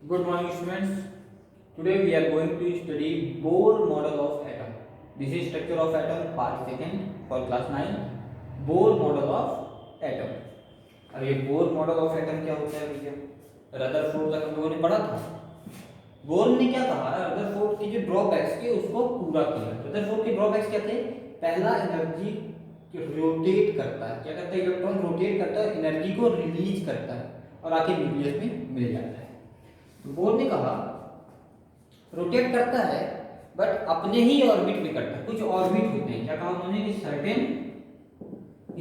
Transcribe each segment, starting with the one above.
Good morning, students. Today we are going to study Bohr model of atom. This is structure of atom, part second for class 9. Bohr model of atom. अब ये Bohr model of atom क्या होता है भैया? Rutherford तक हम लोगों ने पढ़ा था। बोर ने क्या कहा, रदरफोर्ड की जो ड्रॉबैक्स थी उसको पूरा किया। रदरफोर्ड के ड्रॉबैक्स क्या थे? पहला, एनर्जी रोटेट करता है। क्या करता है? इलेक्ट्रॉन रोटेट करता है, एनर्जी को रिलीज करता है और आके न्यूक्लियस में मिल जाता है। तो बोर ने कहा रोटेट करता है बट अपने ही ऑर्बिट में करता है। कुछ ऑर्बिट होते हैं, क्या कहा उन्होंने कि सर्टेन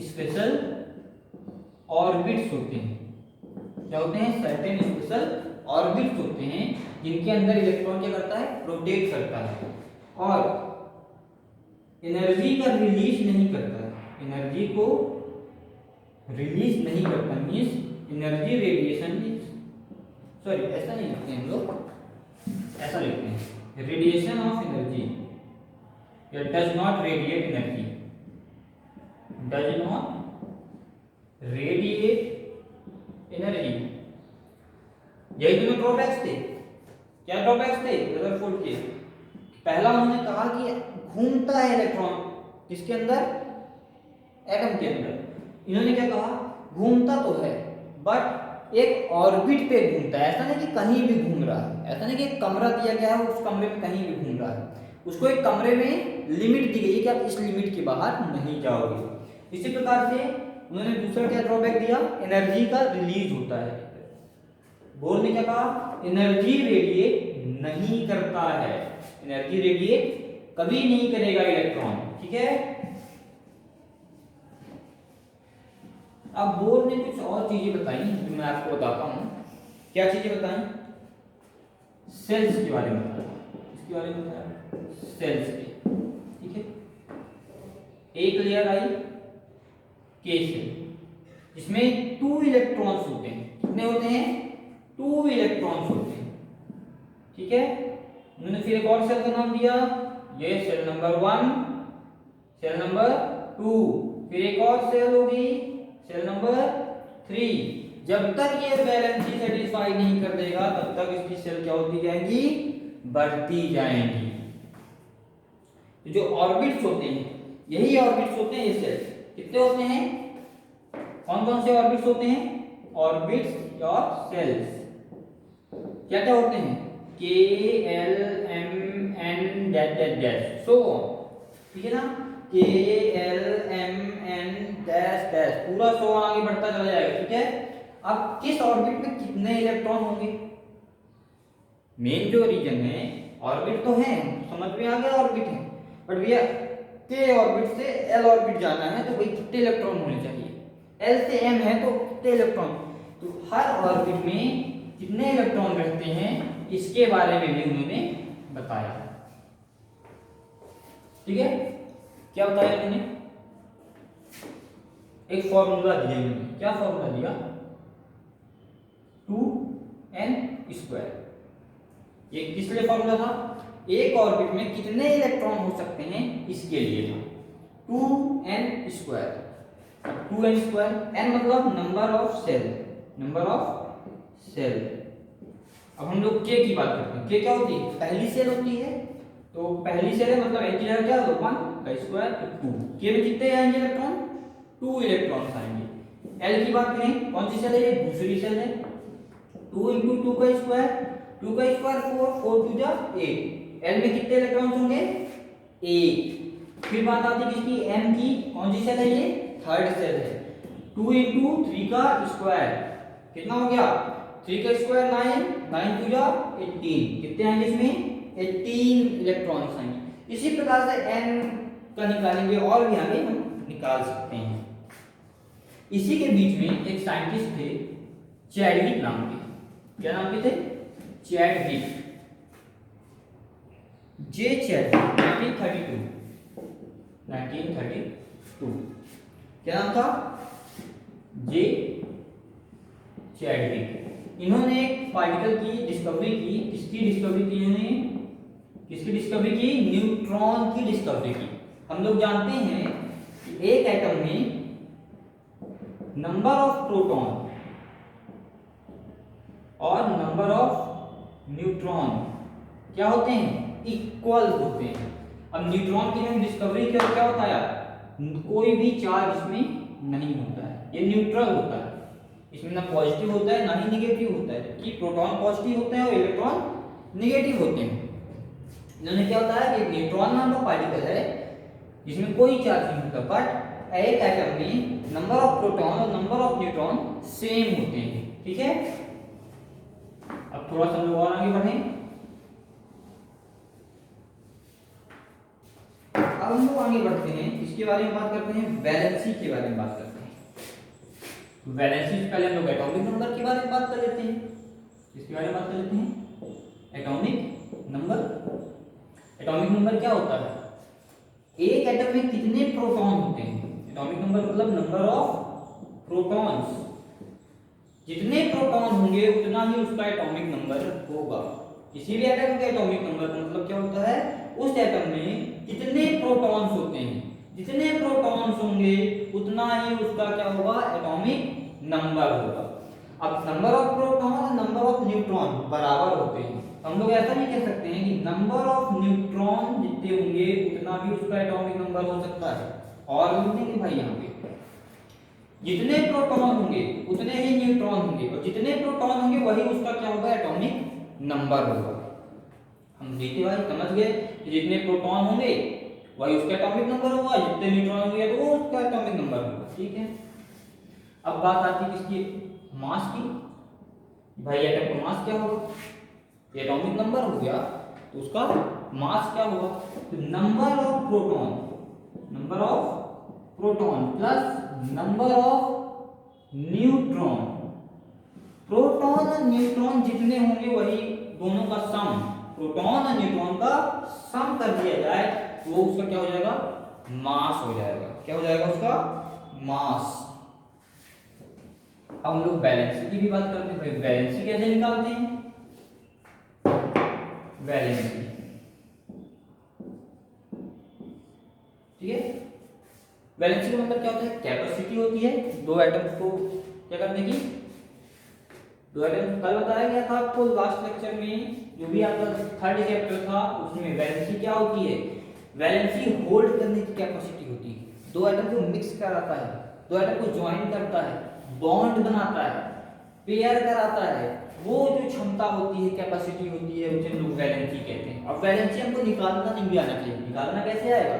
स्पेशल ऑर्बिट्स होते हैं। क्या होते हैं? सर्टेन स्पेशल ऑर्बिट्स होते हैं जिनके अंदर इलेक्ट्रॉन क्या करता है? रोटेट करता है और एनर्जी का रिलीज नहीं करता है। एनर्जी को रिलीज नहीं करता मीन्स एनर्जी रेडिएशन, सॉरी ऐसा नहीं लिखते हैं हम लोग, ऐसा लिखते हैं radiation of energy. Does not radiate energy, does not radiate energy. यही दोनों ड्रॉबैक्स थे। क्या ड्रॉबैक्स थे रदरफोर्ड के? पहला उन्होंने कहा कि घूमता है इलेक्ट्रॉन किसके अंदर? एटम के अंदर। इन्होंने क्या कहा? घूमता तो है बट एक ऑर्बिट पे घूमता है। ऐसा नहीं कि कहीं भी घूम रहा है, ऐसा नहीं कि एक कमरा दिया गया है उस कमरे में कहीं भी घूम रहा है। उसको एक कमरे में लिमिट दी गई है कि आप इस लिमिट के बाहर नहीं जाओगे। इसी प्रकार से उन्होंने दूसरा क्या ड्रॉबैक दिया? एनर्जी का रिलीज होता है। बोर ने क्या कहा? एनर्जी रेडिएट नहीं करता है। एनर्जी रेडिएट कभी नहीं करेगा इलेक्ट्रॉन, ठीक है। अब बोर ने कुछ और चीजें बताई जो मैं आपको बताता हूं। क्या चीजें बताई? सेल्स के बारे में बताया, इसके बारे में बताया, सेल्स के, ठीक है। एक लेयर आई के सेल जिसमें 2 इलेक्ट्रॉन्स होते हैं। कितने होते हैं? 2 इलेक्ट्रॉन्स होते हैं, ठीक है। उन्होंने फिर एक और सेल का नाम दिया, ये सेल नंबर 1, सेल नंबर 2, फिर एक और सेल होगी सेल नंबर 3। जब तक ये बैलेंस सेटिस्फाई नहीं कर देगा तब तक इसकी सेल क्या होती जाएंगी? बढ़ती जाएंगी। तो जो ऑर्बिट्स होते हैं, यही ऑर्बिट्स होते हैं ये सेल्स। कितने होते हैं? कौन कौन से ऑर्बिट्स होते हैं? ऑर्बिट्स और सेल्स क्या क्या होते हैं? K L M N dash dash dash, so ठीक है ना। K L M N dash dash, पूरा सो आगे बढ़ता चला जाएगा, ठीक है। अब किस ऑर्बिट में कितने इलेक्ट्रॉन होंगे? मेन जो रीजन है, ऑर्बिट तो है, समझ में आ गया ऑर्बिट है, बट भैया के ऑर्बिट से एल ऑर्बिट जाना है तो भाई कितने इलेक्ट्रॉन होने चाहिए? एल से एम है तो कितने इलेक्ट्रॉन? तो हर ऑर्बिट में कितने इलेक्ट्रॉन रहते हैं इसके बारे में भी उन्होंने बताया, ठीक है। क्या बताया उन्होंने? एक फॉर्मूला दिया उन्होंने। क्या फॉर्मूला दिया? 2n²। ये किस लिए फॉर्मूला था? एक ऑर्बिट में कितने इलेक्ट्रॉन हो सकते हैं इसके लिए था 2n²। 2n², n मतलब number of shell, number of shell. अब हम लोग के की बात करते हैं। के क्या होती है? पहली सेल होती है। तो पहली सेल है मतलब एक की जगह क्या होगा? 1 का स्क्वायर 2। के में कितने आएंगे इलेक्ट्रॉन? 2 इलेक्ट्रॉन्स आएंगे। एल की बात करें, कौन सी सेल है? ये दूसरी सेल है। 2 × 2 का स्क्वायर, 2 का स्क्वायर 4, 4 × 2 = 8। एल में कितने इलेक्ट्रॉन्स होंगे? 1। फिर बात आती है किसकी? एम की। कौन सी सेल है ये? थर्ड सेल है। 2 × 3 का स्क्वायर कितना हो गया? 3 का स्क्वायर 9, 9 × 2 = 18। कितने आएंगे इसमें? 18 इलेक्ट्रॉन्स आएंगे। इसी प्रकार से n का निकालेंगे और भी आगे हम निकाल सकते हैं। इसी के बीच में एक साइंटिस्ट थे चैडविक नाम के। क्या नाम के थे? चैडविक, जे चैडविक। 1932। क्या नाम था? जे चैडविक। इन्होंने एक पार्टिकल की डिस्कवरी की। किसकी डिस्कवरी की इन्होंने? किसकी डिस्कवरी की? न्यूट्रॉन की डिस्कवरी की। हम लोग जानते हैं कि एक एटम में नंबर ऑफ प्रोटॉन और नंबर ऑफ न्यूट्रॉन क्या होते हैं, इक्वल होते हैं। अब न्यूट्रॉन की हम डिस्कवरी क्या होता है, कोई भी चार्ज इसमें नहीं होता है, ये न्यूट्रल होता है, इसमें ना पॉजिटिव होता है ना ही निगेटिव होता है, जबकि प्रोटॉन पॉजिटिव होते हैं और इलेक्ट्रॉन निगेटिव होते हैं। इन्होंने क्या होता है कि न्यूट्रॉन नाम का पार्टिकल है जिसमें कोई चार्ज नहीं होता, बट एक एटम में नंबर ऑफ प्रोटॉन और नंबर ऑफ न्यूट्रॉन सेम होते हैं। ठीक है, अब थोड़ा सा हम लोग और आगे बढ़ें। अब हम लोग आगे बढ़ते हैं, इसके बारे में बात करते हैं, वैलेंसी के बारे में बात करते हैं। वैलेंसी से पहले हम लोग एटॉमिक नंबर के बारे में बात कर लेते हैं। इसके बारे में बात कर लेते हैं, एटॉमिक नंबर। एटॉमिक नंबर क्या होता है, एक एटम में कितने प्रोटॉन होते हैं। एटॉमिक नंबर मतलब नंबर ऑफ प्रोटॉन्स, जितने प्रोटॉन होंगे उतना ही उसका एटॉमिक नंबर होगा। किसी भी एटम का एटॉमिक नंबर का मतलब क्या होता है, उस एटम में कितने प्रोटॉन्स होते हैं, जितने प्रोटॉन्स होंगे उतना ही उसका क्या होगा, एटॉमिक नंबर होगा। अब नंबर ऑफ प्रोटॉन और नंबर ऑफ न्यूट्रॉन बराबर होते हैं, हम लोग ऐसा नहीं कह सकते हैं कि नंबर ऑफ न्यूट्रॉन जितने होंगे उतना भी उसका एटॉमिक नंबर हो सकता है। और लिखेंगे भाई यहाँ पे जितने प्रोटॉन होंगे उतने ही न्यूट्रॉन होंगे, और जितने प्रोटॉन होंगे वही उसका क्या होगा, एटॉमिक नंबर होगा। हम देखिए भाई समझ गए कि जितने प्रोटॉन होंगे वही उसका एटॉमिक नंबर होगा, जितने न्यूट्रॉन होंगे तो वो उसका एटॉमिक नंबर होगा। ठीक है, अब बात आती है किसकी, मास की। भाई एटम का मास क्या होगा, ये एटॉमिक नंबर हो गया तो उसका मास क्या होगा, तो number of proton, number of proton plus number of neutron. Proton और न्यूट्रॉन जितने होंगे वही दोनों का सम, प्रोटॉन और न्यूट्रॉन का सम कर दिया जाए तो वो उसका क्या हो जाएगा, मास हो जाएगा। क्या हो जाएगा उसका, मास। अब हम लोग वैलेंसी की भी बात करते हैं। भाई वैलेंसी कैसे निकालते हैं, वैलेंसी, ठीक है, वैलेंसी का मतलब क्या होता है, कैपेसिटी होती है दो एटम्स को क्या करने की, दो एटम। कल बताया गया था आपको लास्ट लेक्चर में, जो भी आपका थर्ड चैप्टर था उसमें वैलेंसी क्या होती है, वैलेंसी होल्ड करने की कैपेसिटी होती है। दो एटम को मिक्स कराता है, दो एटम को ज्वाइन करता है, बॉन्ड बनाता है, पेयर कराता है, वो जो क्षमता होती है, कैपेसिटी होती है, उसे लोग वैलेंसी कहते हैं। अब वैलेंसी हमको निकालना नहीं भी आना चाहिए। निकालना कैसे आएगा,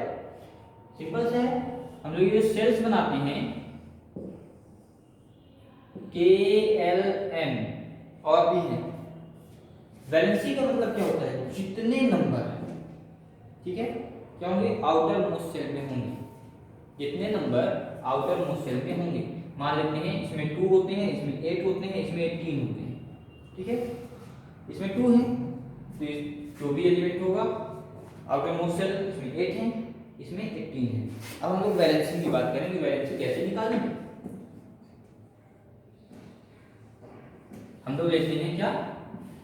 सिंपल से है, हम लोग ये सेल्स बनाते हैं KLM और भी है। वैलेंसी का मतलब क्या होता है, जितने नंबर, ठीक है, क्या होंगे, आउटर मोस्ट सेल में होंगे, जितने नंबर आउटर मोस्ट सेल में होंगे। मान लेते हैं इसमें 2 होते हैं, इसमें 8 होते हैं, इसमें 18 होते हैं, ठीक है, इसमें 2 है तो जो भी एलिमेंट होगा आउटर मोस्ट सेल, इसमें 8 है, इसमें 18 है। अब हम लोग वैलेंसी की बात करेंगे, वैलेंसी कैसे निकालेंगे। हम लोग लेते हैं क्या,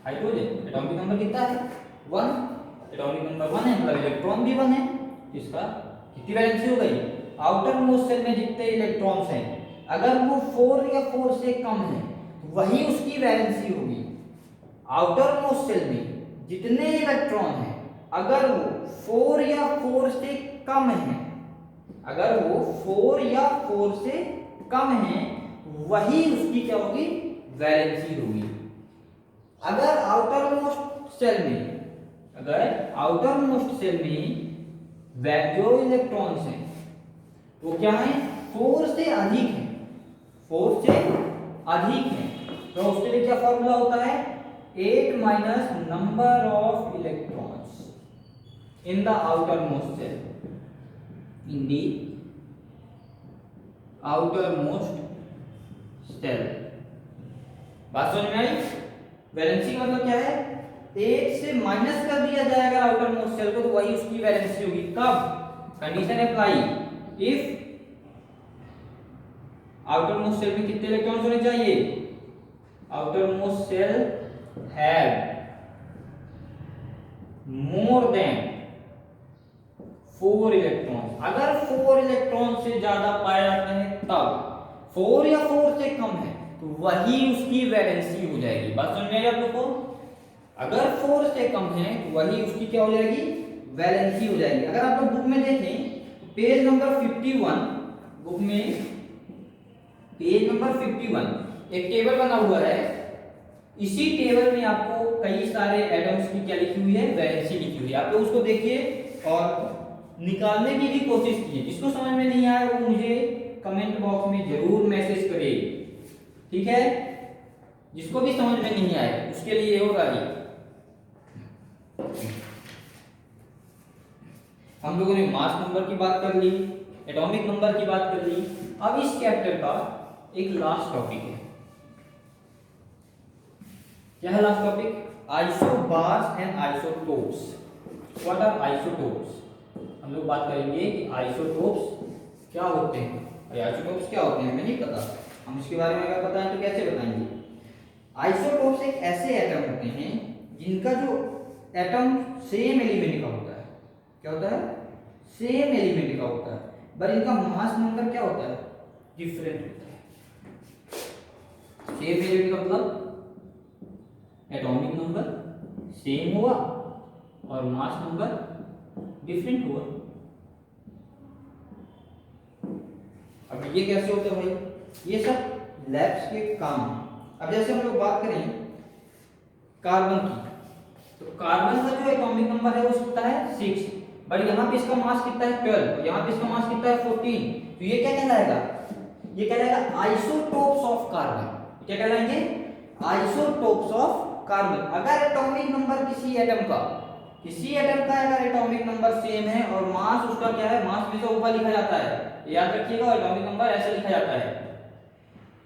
हाइड्रोजन, एटॉमिक नंबर कितना है, 1, एटॉमिक नंबर 1 है, मतलब इलेक्ट्रॉन भी 1 है, इसका कितनी वैलेंसी हो गई, आउटर मोस्ट सेल में जितने इलेक्ट्रॉन्स हैं अगर वो 4 या 4 से कम है वही उसकी वैलेंसी होगी। आउटर मोस्ट सेल में जितने इलेक्ट्रॉन हैं अगर वो 4 या 4 से कम है, अगर वो 4 या 4 से कम है वही उसकी क्या होगी, वैलेंसी होगी। अगर आउटर मोस्ट सेल में, अगर आउटर मोस्ट सेल में जो इलेक्ट्रॉन्स हैं वो क्या है, 4 से अधिक है, 4 से अधिक है, तो उसके लिए क्या फॉर्मूला होता है, 8 minus number of electrons in the outermost shell, in the outermost shell. बात समझ में आई। वैलेंसी का मतलब क्या है, 8 से माइनस कर दिया जाए अगर आउटर मोस्ट सेल को तो वही उसकी वैलेंसी होगी। कब, condition apply, if outermost shell में कितने इलेक्ट्रॉन्स होने चाहिए, outermost shell have more than 4 electrons. अगर 4 इलेक्ट्रॉन से ज्यादा पाए जाते हैं तब, 4 या 4 से कम है तो वही उसकी वैलेंसी हो जाएगी। बात समझ में आई आप लोग को। अगर 4 से कम है तो वही उसकी क्या हो जाएगी, वैलेंसी हो जाएगी। अगर आप लोग बुक में देखें पेज नंबर 51, बुक में पेज नंबर 51 एक टेबल बना हुआ है। इसी टेबल में आपको कई सारे एटम्स की क्या लिखी हुई है, वैलेंसी लिखी हुई है। आप लोग उसको देखिए और निकालने की भी कोशिश कीजिए। जिसको समझ में नहीं आया वो मुझे कमेंट बॉक्स में जरूर मैसेज करे, ठीक है। जिसको भी समझ में नहीं आए उसके लिए होगा ही। हम लोगों ने मास नंबर की बात कर ली, एटॉमिक नंबर की बात कर ली। अब इस चैप्टर का एक लास्ट टॉपिक है। क्या है last topic? Isobars and isotopes. What are isotopes? हम लोग बात करेंगे कि आइसोटोप्स क्या होते हैं और आइसोटोप्स क्या होते हैं, हमें नहीं पता। हम इसके बारे में अगर पता है तो कैसे बताएंगे। आइसोटोप्स एक ऐसे एटम होते हैं जिनका जो एटम सेम एलिमेंट का होता है। क्या होता है? सेम एलिमेंट का होता है, पर इनका मास नंबर क्या होता है, डिफरेंट होता है। सेम एलिमेंट का मतलब एटॉमिक नंबर सेम हुआ और मास नंबर डिफरेंट हुआ। अब ये कैसे होता है भाई? ये सब लैब्स के काम है। अब जैसे हम लोग बात करें कार्बन की, तो कार्बन का जो एटॉमिक नंबर है वो कितना है, 6, बट यहाँ पे इसका मास कितना है, 12, यहाँ पे इसका मास कितना है, 14। तो ये क्या कहलाएगा? ये कहलाएगा आइसोटोप्स ऑफ कार्बन। क्या कहलाएंगे? Isotopes of carbon. अगर एटॉमिक नंबर किसी एटम का अगर एटॉमिक नंबर सेम है और मास उसका क्या है, मास हमेशा ऊपर लिखा जाता है, याद रखिएगा, एटॉमिक नंबर ऐसे लिखा जाता है।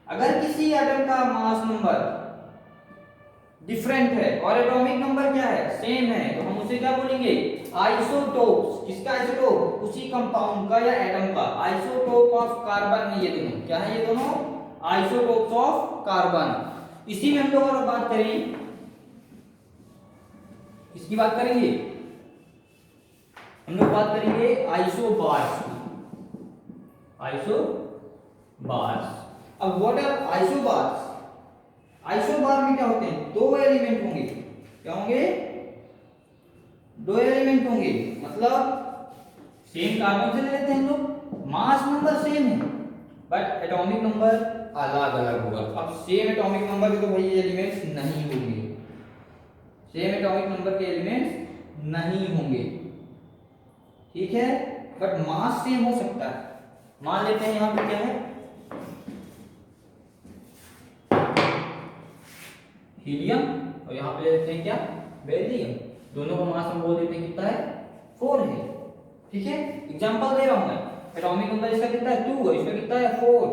अगर किसी एटम का मास नंबर डिफरेंट है और एटॉमिक नंबर क्या है, सेम है, तो हम उसे क्या बोलेंगे, आइसोटोप्स। किसका आइसोटोप? उसी कंपाउंड का या एटम का। आइसोटोप ऑफ कार्बन है ये दोनों। क्या है ये दोनों? Isotopes of carbon. इसी में हम लोग और बात करें, इसकी बात करेंगे, हम लोग बात करेंगे आइसोबार्स की। आइसोबार्स। अब व्हाट आर आइसोबार्स? आइसोबार में क्या होते हैं, दो एलिमेंट होंगे। क्या होंगे? दो एलिमेंट होंगे, मतलब सेम कार्बन से ले लेते हैं हम लोग, मास नंबर सेम है बट एटॉमिक नंबर अलग अलग होगा। अब सेम एटॉमिक नंबर के तो भाई एलिमेंट्स नहीं होंगे, सेम एटॉमिक नंबर के एलिमेंट्स नहीं होंगे, ठीक है, बट मास सेम हो सकता है। मान लेते हैं यहां पे क्या है, हीलियम, और यहां पे ले लेते हैं क्या, बेरिलियम। दोनों का मास हम बोल देते हैं कितना है, 4 है, ठीक है। एग्जांपल दे रहा हूं मैं, एटॉमिक नंबर इसका कितना है, 2 है, इसका कितना है, 4,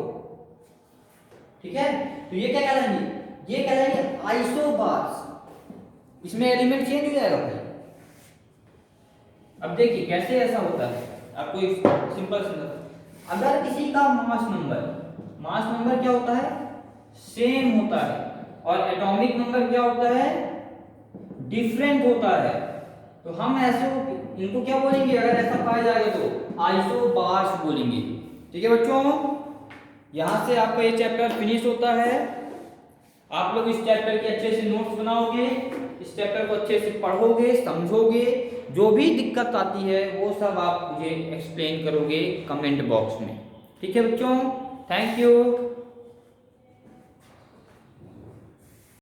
ठीक है। तो ये क्या कहलाएंगे, ये कहलाएंगे आइसोबार्स। इसमें एलिमेंट चेंज हो जाएगा भाई। अब देखिए कैसे ऐसा होता है, आपको एक सिंपल समझ। अगर किसी का मास नंबर क्या होता है, सेम होता है, और एटॉमिक नंबर क्या होता है, डिफरेंट होता है, तो हम ऐसे इनको क्या बोलेंगे, अगर ऐसा पाया जाएगा तो आइसोबार्स बोलेंगे, ठीक है बच्चों। यहां से आपका ये चैप्टर फिनिश होता है। आप लोग इस चैप्टर के अच्छे से नोट्स बनाओगे, इस चैप्टर को अच्छे से पढ़ोगे, समझोगे, जो भी दिक्कत आती है वो सब आप मुझे एक्सप्लेन करोगे कमेंट बॉक्स में, ठीक है बच्चों। Thank you.